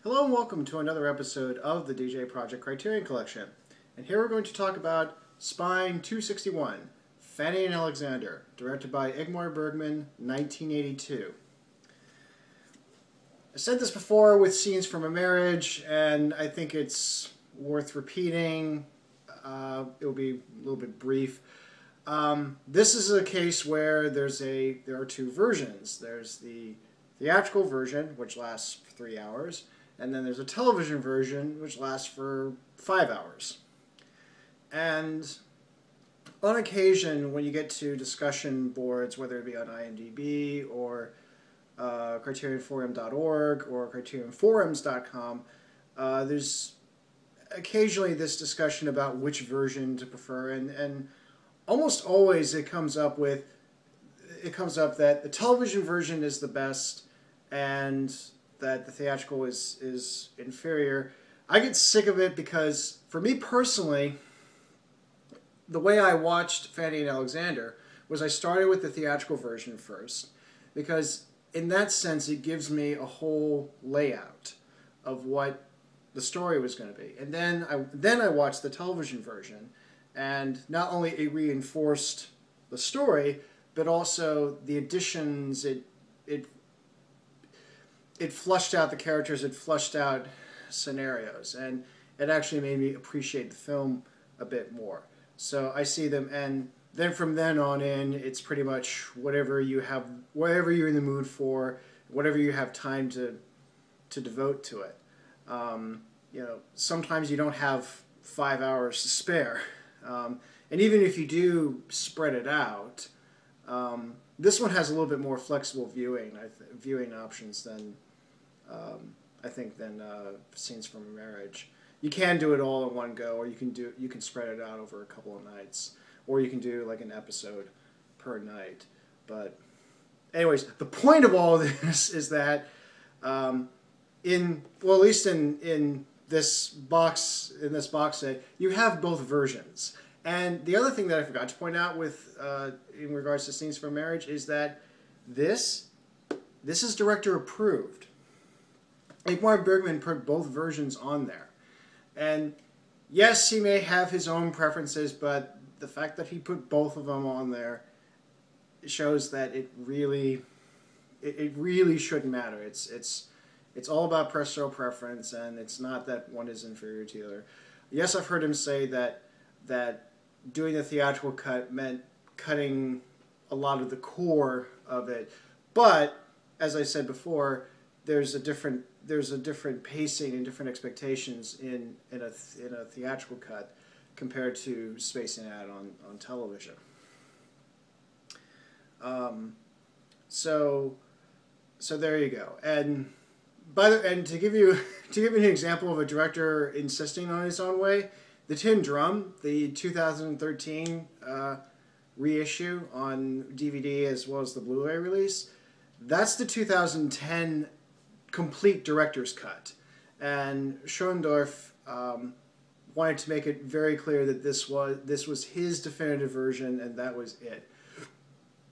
Hello and welcome to another episode of the djproject Criterion Collection. And here we're going to talk about Spine 261, Fanny and Alexander, directed by Ingmar Bergman, 1982. I said this before with scenes from a marriage, and I think it's worth repeating. It will be a little bit brief. This is a case where there are two versions. There's the theatrical version, which lasts for 3 hours, and then there's a television version, which lasts for 5 hours. And on occasion, when you get to discussion boards, whether it be on IMDb or CriterionForum.org or CriterionForums.com, there's occasionally this discussion about which version to prefer, and almost always it comes up that the television version is the best and that the theatrical is inferior. I get sick of it because, for me personally, the way I watched Fanny and Alexander was I started with the theatrical version first, because in that sense it gives me a whole layout of what the story was going to be. And then I watched the television version, and not only it reinforced the story, but also the additions. It flushed out the characters, it flushed out scenarios, and it actually made me appreciate the film a bit more. So I see them, and then from then on in, it's pretty much whatever you're in the mood for, whatever you have time to devote to it. Sometimes you don't have 5 hours to spare, and even if you do spread it out, this one has a little bit more flexible viewing options than Scenes from a Marriage. You can do it all in one go, or you can spread it out over a couple of nights, or you can do like an episode per night. But anyways, the point of all of this is that at least in this box set, you have both versions. And the other thing that I forgot to point out in regards to Scenes from Marriage is that this is director approved. Ingmar Bergman put both versions on there. And yes, he may have his own preferences, but the fact that he put both of them on there shows that it really shouldn't matter. It's all about personal preference, and it's not that one is inferior to the other. Yes, I've heard him say that doing the theatrical cut meant cutting a lot of the core of it, but as I said before, there's a different pacing and different expectations in a theatrical cut compared to spacing out on television. So there you go. And to give you an example of a director insisting on his own way, The Tin Drum, the 2013 reissue on DVD as well as the Blu-ray release, that's the 2010 complete director's cut. And Schoendorf wanted to make it very clear that this was his definitive version, and that was it.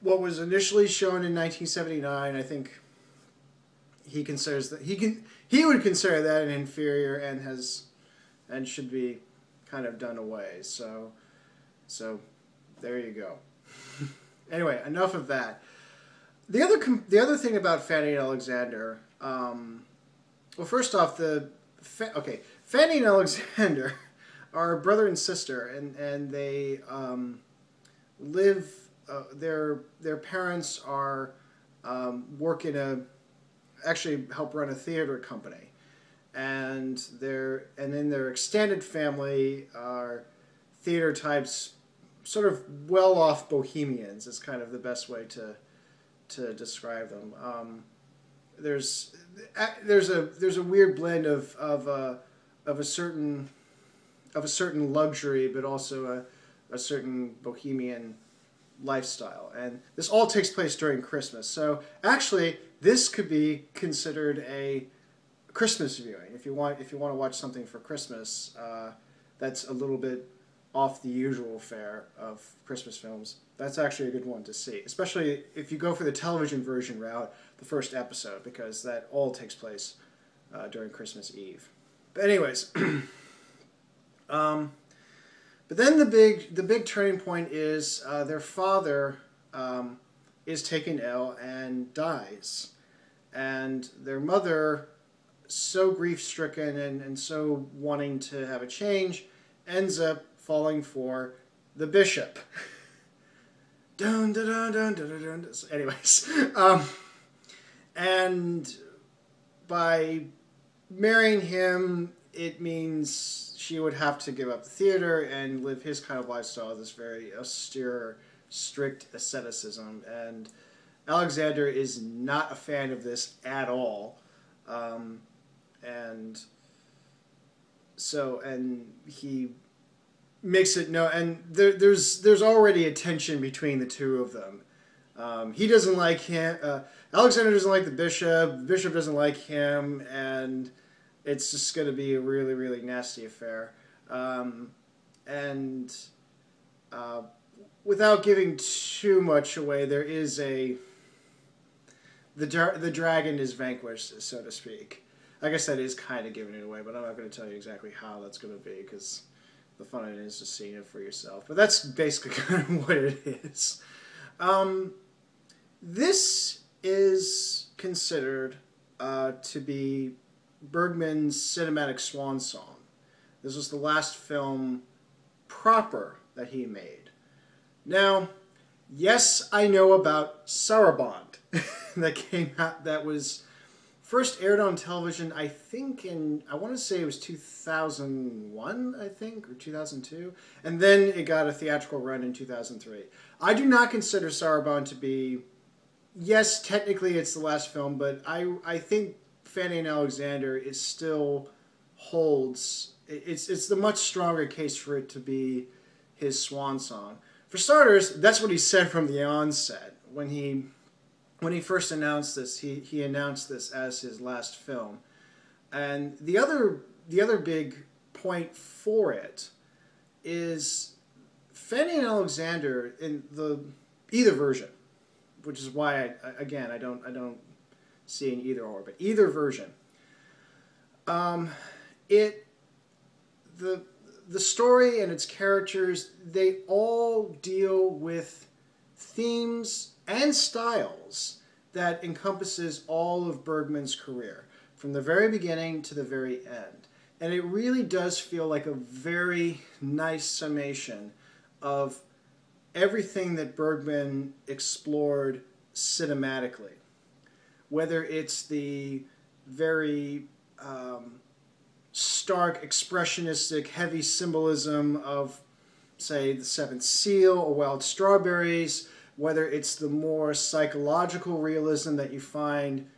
What was initially shown in 1979, I think he considers that he would consider that an inferior and should be kind of done away. So there you go. Anyway, enough of that. The other thing about Fanny and Alexander, well, first off, Fanny and Alexander are brother and sister, and they live. Their parents are actually help run a theater company, and then their extended family are theater types, sort of well-off bohemians is kind of the best way to describe them. There's a weird blend of a certain luxury, but also a certain bohemian lifestyle, and this all takes place during Christmas. So actually, this could be considered a Christmas viewing if you want to watch something for Christmas. That's a little bit off the usual fare of Christmas films. That's actually a good one to see, especially if you go for the television version route, the first episode, because that all takes place during Christmas Eve. But anyways, but then the big turning point is their father is taken ill and dies, and their mother, so grief-stricken and so wanting to have a change, ends up falling for the bishop. Dun, dun, dun, dun, dun, dun, dun. Anyways, and by marrying him, it means she would have to give up the theater and live his kind of lifestyle, this very austere, strict asceticism. And Alexander is not a fan of this at all. And he makes it no, and there's already a tension between the two of them. He doesn't like him. Alexander doesn't like the bishop doesn't like him, and it's just going to be a really, really nasty affair. Without giving too much away, there is the dragon is vanquished, so to speak. I guess that is kind of giving it away, but I'm not going to tell you exactly how that's going to be, because the fun of it is just seeing it for yourself. But that's basically kind of what it is. This is considered to be Bergman's cinematic swan song. This was the last film proper that he made. Now, yes, I know about Saraband that came out, that was first aired on television, I think I want to say it was 2001, I think, or 2002. And then it got a theatrical run in 2003. I do not consider Saraband to be, yes, technically it's the last film, but I think Fanny and Alexander still holds, it's the much stronger case for it to be his swan song. For starters, that's what he said from the onset. When he first announced this, he announced this as his last film. And the other big point for it is Fanny and Alexander in either version, which is why I don't see an either or, but either version. The story and its characters, they all deal with themes and styles that encompasses all of Bergman's career, from the very beginning to the very end. And it really does feel like a very nice summation of everything that Bergman explored cinematically. Whether it's the very stark, expressionistic, heavy symbolism of, say, The Seventh Seal or Wild Strawberries, whether it's the more psychological realism that you find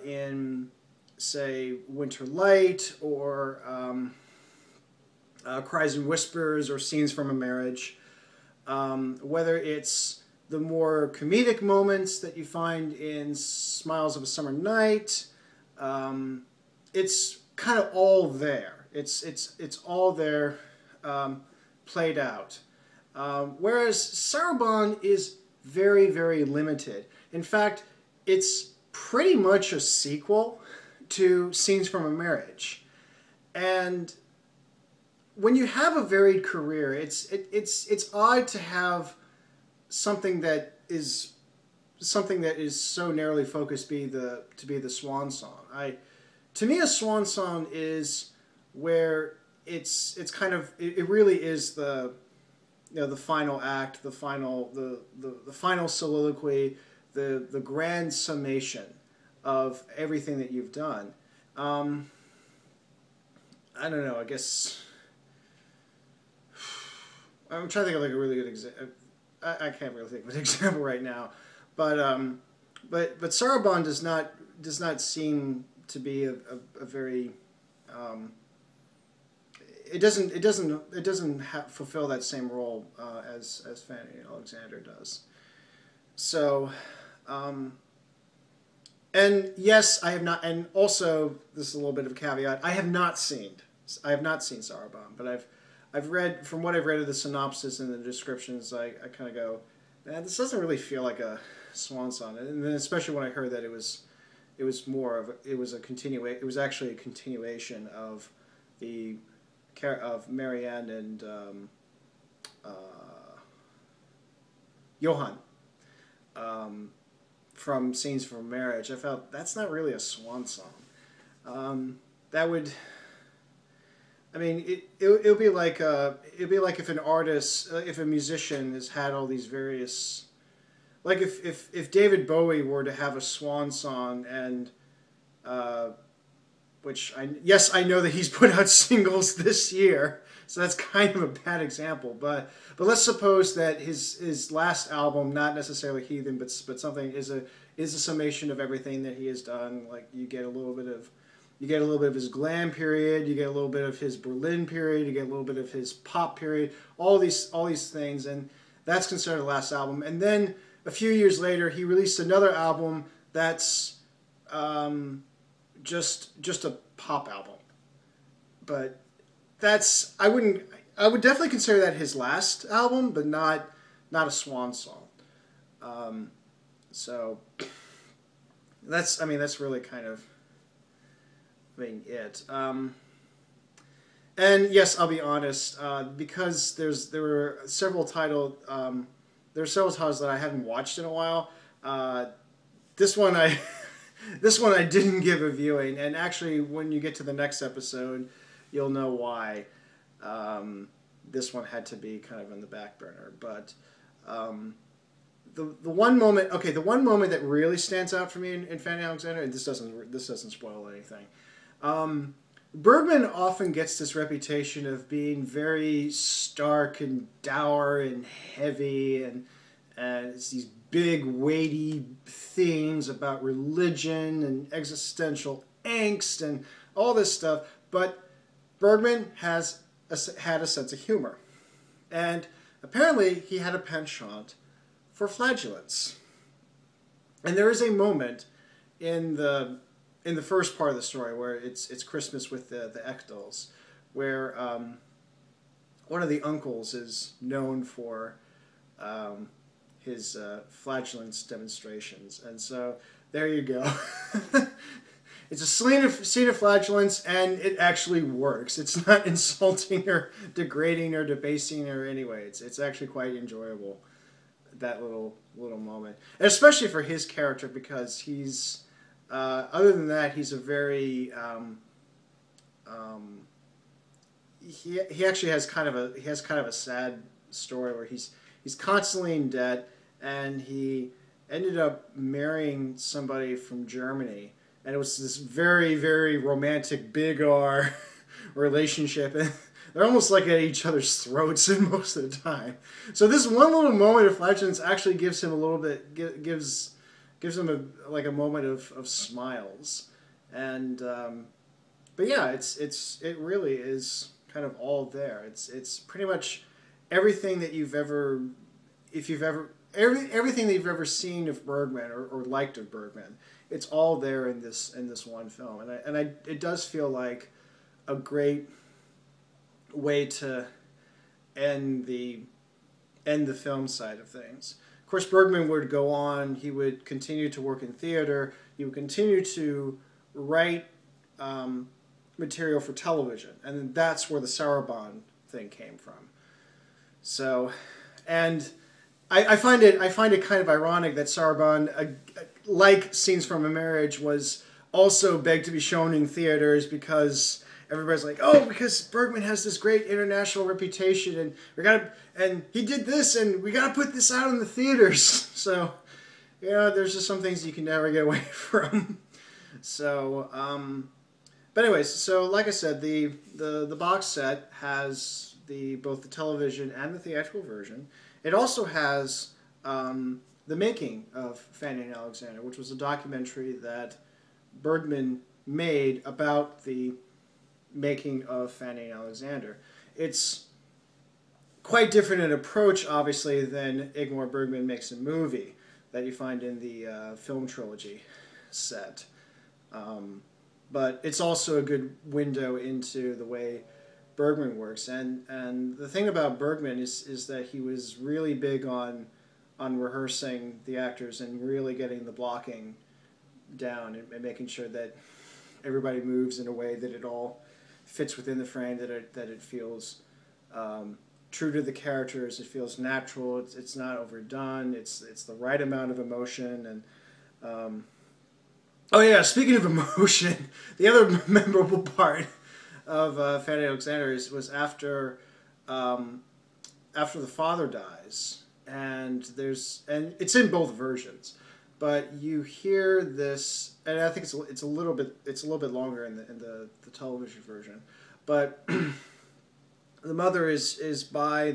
in, say, Winter Light, or Cries and Whispers, or Scenes from a Marriage, whether it's the more comedic moments that you find in Smiles of a Summer Night. It's kind of all there. It's all there, played out. Whereas Saraband is very, very limited. In fact, it's pretty much a sequel to Scenes from a Marriage. And when you have a varied career, it's odd to have something that is so narrowly focused to be the swan song. To me, a swan song is where it's kind of, it really is the final act, the final soliloquy, the grand summation of everything that you've done. I don't know, I guess I'm trying to think of like a really good example. I can't really think of an example right now, but Saraband does not seem to be a very it doesn't fulfill that same role as Fanny and Alexander does. So, and yes, I have not, and also this is a little bit of a caveat. I have not seen Saraband, but I've read, from what I've read of the synopsis and the descriptions, I kind of go, man, this doesn't really feel like a swan song. And then especially when I heard that it was it was more of it was a it was actually a continuation of the of Marianne and uh, Johann from Scenes from Marriage. I felt that's not really a swan song. That would, I mean, it would be like it'd be like if an artist, if a musician has had all these various, like if David Bowie were to have a swan song and which I know that he's put out singles this year, so that's kind of a bad example. But let's suppose that his last album, not necessarily Heathen, but something is a summation of everything that he has done. Like you get a little bit of his glam period, you get a little bit of his Berlin period, you get a little bit of his pop period, all these things, and that's considered the last album. And then a few years later, he released another album that's just a pop album. But that's I would definitely consider that his last album, but not a swan song. So that's really kind of it. And yes, I'll be honest, because there were several titles that I haven't watched in a while. This one I didn't give a viewing, and actually, when you get to the next episode, you'll know why. This one had to be kind of in the back burner, but the one moment that really stands out for me in Fanny and Alexander, and this doesn't spoil anything. Bergman often gets this reputation of being very stark and dour and heavy, and it's these big, weighty themes about religion and existential angst and all this stuff. But Bergman had a sense of humor, and apparently he had a penchant for flatulence. And there is a moment in the first part of the story where it's Christmas with the Echdals, where one of the uncles is known for his flatulence demonstrations, and so there you go. It's a scene of flatulence, and it actually works. It's not insulting or degrading or debasing or anyway. It's actually quite enjoyable, that little moment, and especially for his character, because he's other than that, he's a very he actually has kind of a sad story where he's constantly in debt, and he ended up marrying somebody from Germany, and it was this very, very romantic, big R relationship, and they're almost like at each other's throats most of the time. So this one little moment of flatulence actually gives him a little bit, gives him a moment of smiles, and but yeah, it really is kind of all there. It's pretty much everything that everything that you've ever seen of Bergman or liked of Bergman. It's all there in this one film, and it does feel like a great way to end the film side of things. Of course, Bergman would go on. He would continue to work in theater. He would continue to write material for television, and that's where the Sarabande thing came from. So, and I find it kind of ironic that Sarabande, like Scenes from a Marriage, was also begged to be shown in theaters, because everybody's like, oh, because Bergman has this great international reputation, and he did this, and we gotta put this out in the theaters. So, there's just some things you can never get away from. So, but anyways, so like I said, the box set has both the television and the theatrical version. It also has the making of Fanny and Alexander, which was a documentary that Bergman made about the making of Fanny and Alexander. It's quite different in approach, obviously, than Ingmar Bergman makes a movie that you find in the film trilogy set. But it's also a good window into the way Bergman works. And the thing about Bergman is that he was really big on rehearsing the actors and really getting the blocking down, and making sure that everybody moves in a way that it all fits within the frame, that it feels true to the characters. It feels natural. It's not overdone. It's the right amount of emotion. And oh yeah, speaking of emotion, the other memorable part of Fanny and Alexander was after the father dies, and it's in both versions, but you hear this, and I think it's a little bit longer in the television version, but the mother is by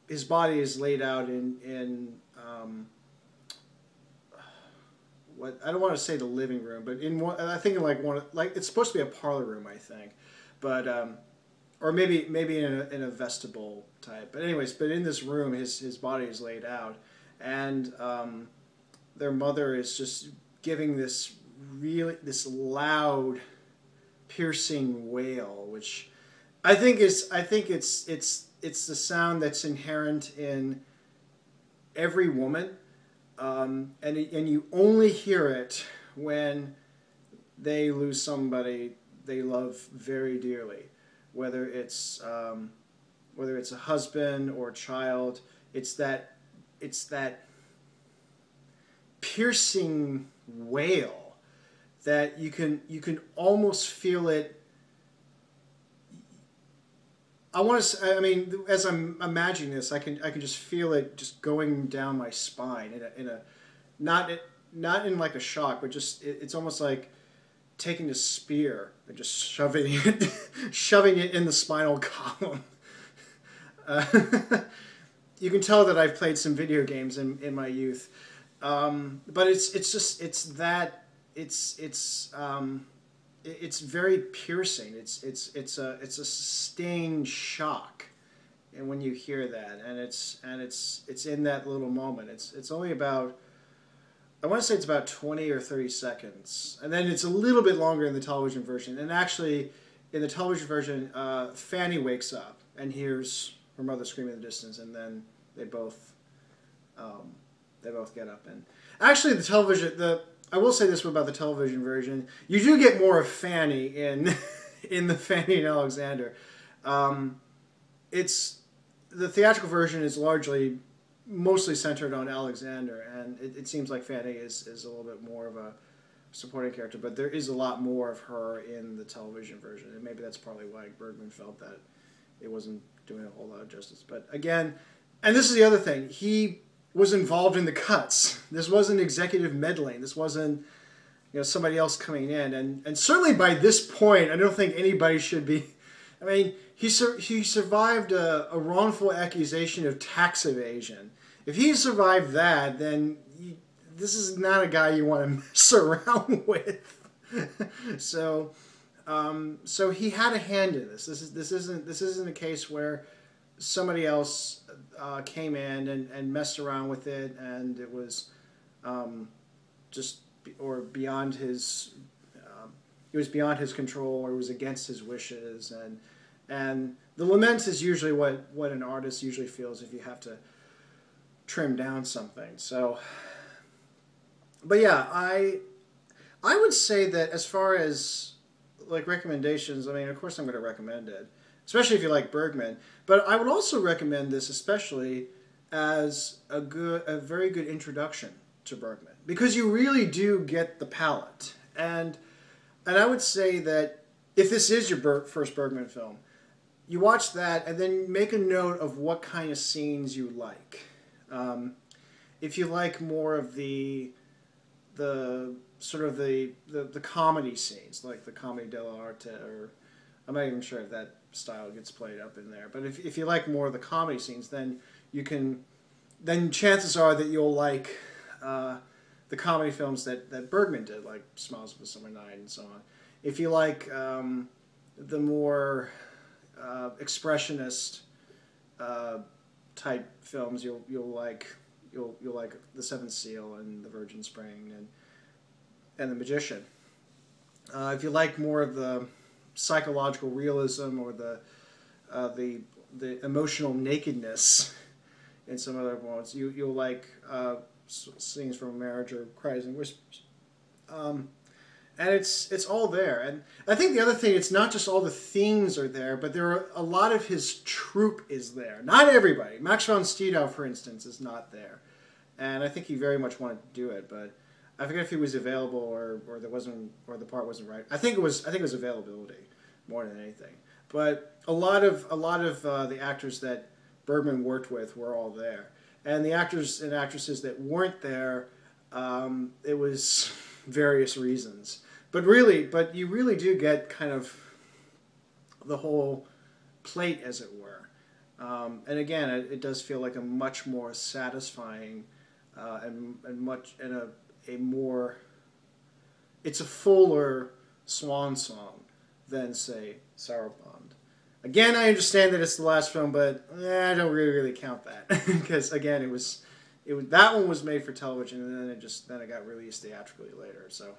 his body is laid out in what I don't want to say the living room, but I think in like it's supposed to be a parlor room, I think, but or maybe in a vestibule type. But anyways, but in this room, his body is laid out, and their mother is just giving this loud, piercing wail, which I think it's the sound that's inherent in every woman. And you only hear it when they lose somebody they love very dearly, whether it's a husband or a child. It's that piercing wail that you can almost feel it. I mean, as I'm imagining this, I can just feel it just going down my spine in a not in like a shock, but just it's almost like taking a spear and just shoving it in the spinal column. You can tell that I've played some video games in my youth, but it's very piercing. It's a sustained shock, and when you hear that, and it's in that little moment. It's only about, I want to say it's about 20 or 30 seconds, and then it's a little bit longer in the television version. And actually, in the television version, Fanny wakes up and hears her mother screaming in the distance, and then they both get up. And actually, I will say this about the television version: you do get more of Fanny in the Fanny and Alexander. It's the theatrical version is mostly centered on Alexander, and it seems like Fanny is a little bit more of a supporting character, but there is a lot more of her in the television version, and maybe that's probably why Bergman felt that it wasn't doing a whole lot of justice. But again, and this is the other thing, he was involved in the cuts. This wasn't executive meddling. This wasn't somebody else coming in, and certainly by this point, I don't think anybody should be. I mean, he survived a wrongful accusation of tax evasion. If he survived that, then this is not a guy you want to mess around with. So he had a hand in this. This isn't a case where somebody else came in and messed around with it, and it was beyond his. It was beyond his control, or it was against his wishes, and the lament is usually what an artist usually feels if you have to trim down something. So, but yeah, I would say that as far as like recommendations, I mean, of course I'm going to recommend it, especially if you like Bergman. But I would also recommend this especially as a very good introduction to Bergman, because you really do get the palette. And I would say that if this is your first Bergman film, you watch that and then make a note of what kind of scenes you like. If you like more of the sort of the comedy scenes, like the comedy dell'arte, or I'm not even sure if that style gets played up in there. But if you like more of the comedy scenes, then chances are that you'll like the comedy films that Bergman did, like Smiles of a Summer Night and so on. If you like the more expressionist type films, you'll like The Seventh Seal and The Virgin Spring and The Magician. If you like more of the psychological realism or the emotional nakedness in some other moments, you'll like Scenes from a Marriage or Cries and Whispers. And it's all there. And I think the other thing, it's not just all the themes are there, but there are a lot of his troupe is there. Not everybody. Max von Sydow, for instance, is not there. And I think he very much wanted to do it, but I forget if he was available or there wasn't, or the part wasn't right. I think it was availability more than anything. But a lot of the actors that Bergman worked with were all there. And the actors and actresses that weren't there, it was various reasons. But you really do get kind of the whole plate, as it were. And again, it does feel like a much more satisfying it's a fuller swan song than, say, Saraband. Again, I understand that it's the last film, but I don't really count that because again, it was that one was made for television, and then it got released theatrically later. So,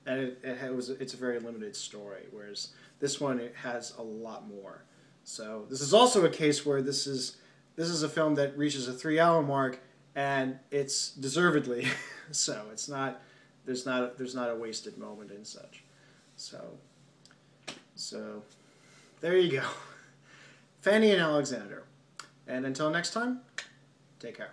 and it's a very limited story, whereas this one, it has a lot more. So this is also a case where this is a film that reaches a 3-hour mark, and it's deservedly so. It's not there's not a wasted moment and such. So there you go. Fanny and Alexander. And until next time, take care.